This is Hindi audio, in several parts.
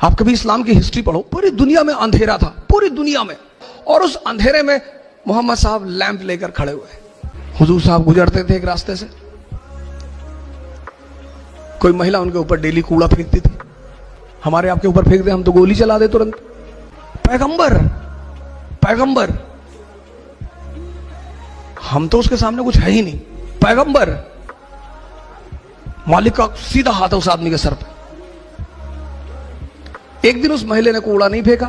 आप कभी इस्लाम की हिस्ट्री पढ़ो, पूरी दुनिया में अंधेरा था, पूरी दुनिया में, और उस अंधेरे में मोहम्मद साहब लैंप लेकर खड़े हुए। हुजूर साहब गुजरते थे एक रास्ते से, कोई महिला उनके ऊपर डेली कूड़ा फेंकती थी। हमारे आपके ऊपर फेंक दे हम तो गोली चला दे तुरंत। पैगंबर, पैगंबर, हम तो उसके सामने कुछ है ही नहीं। पैगंबर, मालिक का सीधा हाथ है उस आदमी के सर पे। एक दिन उस महिला ने कूड़ा नहीं फेंका,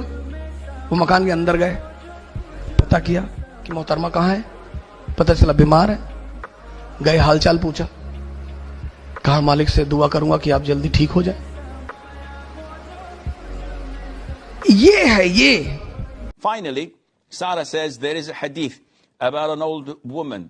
वो मकान के अंदर गए, पता किया कि मोहतरमा कहां है, पता चला बीमार है। गए, हालचाल पूछा, कहा मालिक से दुआ करूंगा कि आप जल्दी ठीक हो जाए। ये है ये। Finally, Sarah says there is a hadith about an old woman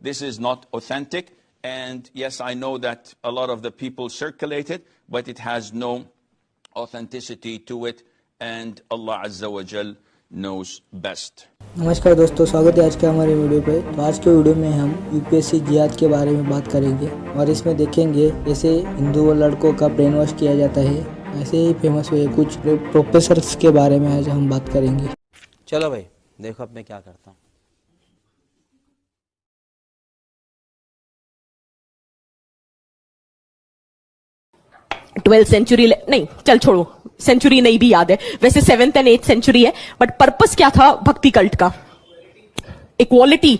This is not authentic. And yes, I know that a lot of the people circulate it, but it has no authenticity to it. And Allah Azza wa Jal knows best. नमस्कार दोस्तों, स्वागत है आज के हमारे वीडियो पे। तो आज के वीडियो में हम यूपीएससी जिहाद के बारे में बात करेंगे और इसमें देखेंगे कैसे हिंदू लड़कों का ब्रेन वॉश किया जाता है। ऐसे ही फेमस हुए कुछ प्रोफेसर्स के बारे में आज हम बात करेंगे। चलो भाई देखो अब मैं क्या करता हूँ। 12th सेंचुरी नहीं, चल छोड़ो, सेंचुरी नहीं भी याद है, वैसे 7th एंड 8th सेंचुरी है। बट पर्पस क्या था भक्ति कल्ट का? इक्वालिटी।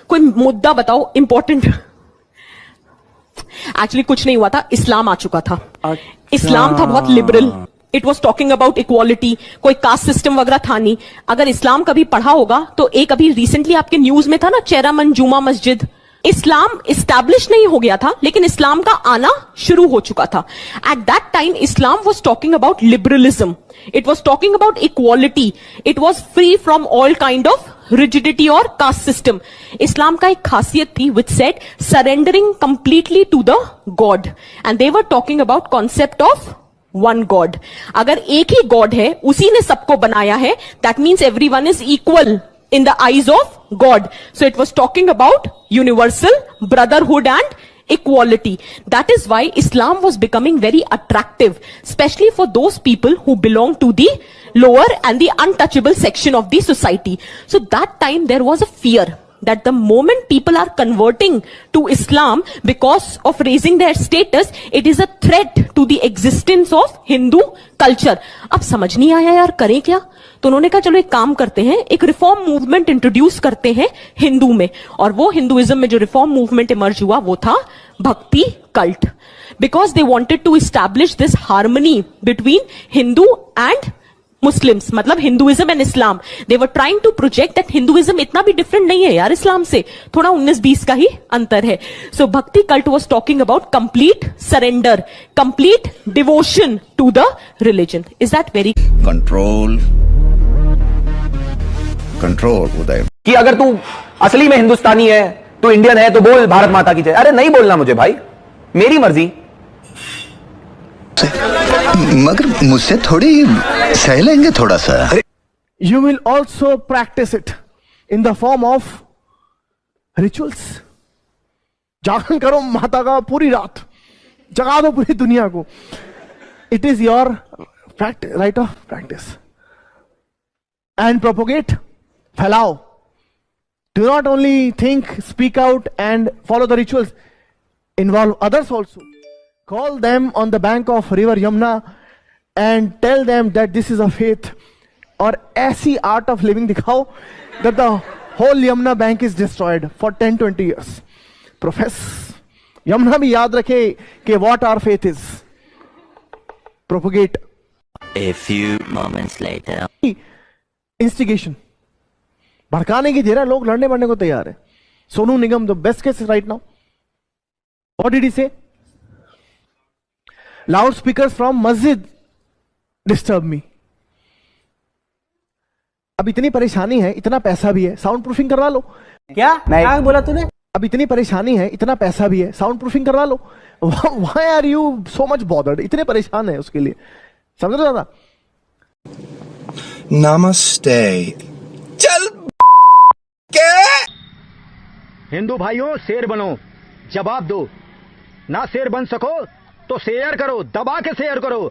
कोई मुद्दा बताओ इंपॉर्टेंट। एक्चुअली कुछ नहीं हुआ था, इस्लाम आ चुका था। इस्लाम था बहुत liberal, it was talking about equality. कोई कास्ट सिस्टम वगैरह था नहीं। अगर इस्लाम कभी पढ़ा होगा तो एक अभी रिसेंटली आपके न्यूज में था ना, चेरामन जुमा मस्जिद, इस्लाम इस्टेब्लिश नहीं हो गया था लेकिन इस्लाम का आना शुरू हो चुका था। At that time Islam was talking about liberalism, it was talking about equality, it was free from all kind of rigidity और कास्ट सिस्टम। इस्लाम का एक खासियत थी which said surrendering completely to the God, and they were talking about concept of one God. अगर एक ही गॉड है, उसी ने सबको बनाया है, that means everyone is equal in the eyes of God. So it was talking about universal brotherhood and equality. That is why Islam was becoming very attractive, especially for those people who belong to the lower and the untouchable section of the society. So that time there was a fear that the moment people are converting to Islam because of raising their status, it is a threat to the existence of Hindu culture. अब समझ नहीं आया यार करें क्या, तो उन्होंने कहा चलो एक काम करते हैं, एक रिफॉर्म मूवमेंट इंट्रोड्यूस करते हैं हिंदू में। और वो हिंदुइज्म में जो रिफॉर्म मूवमेंट इमर्ज हुआ वो था bhakti cult, because they wanted to establish this harmony between Hindu and Muslims, मतलब Hinduism and Islam. They were trying to project that Hinduism इतना भी डिफरेंट नहीं है यार इस्लाम से, थोड़ा 19-20 का ही अंतर है। So bhakti cult was talking about complete surrender, complete devotion to the religion. Is that very control control उदय कि अगर तू असली में हिंदुस्तानी है, तू इंडियन है, तो बोल भारत माता की जय। अरे नहीं बोलना मुझे भाई, मेरी मर्जी। मगर मुझसे थोड़ी सह लेंगे थोड़ा सा। You will also practice it in the form of rituals. जागरण करो माता का पूरी रात, जगा दो पूरी दुनिया को। It is your right of practice. And propagate, फैलाओ। Do not only think, speak out and follow the rituals. Involve others also. Call them on the bank of river Yamuna and tell them that this is a faith. और ऐसी art of living दिखाओ that the whole Yamuna bank is destroyed for 10-20 years. Profess. Yamuna भी याद रखे कि what our faith is. Propagate. A few moments later. Instigation. भड़काने की जगह लोग लड़ने मरने को तैयार है। Sonu Nigam the best case right now. What did he say? Loudspeakers from masjid disturb me. अब इतनी परेशानी है, इतना पैसा भी है, साउंड प्रूफिंग करवा लो। क्या बोला तूने? अब इतनी परेशानी है, इतना पैसा भी है, साउंड प्रूफिंग करवा लो। Why are you so much bothered? इतने परेशान है उसके लिए, समझ रहे हो? नमस्ते। चल के हिंदू भाइयों शेर बनो, जवाब दो। ना शेर बन सको तो शेयर करो, दबा के शेयर करो।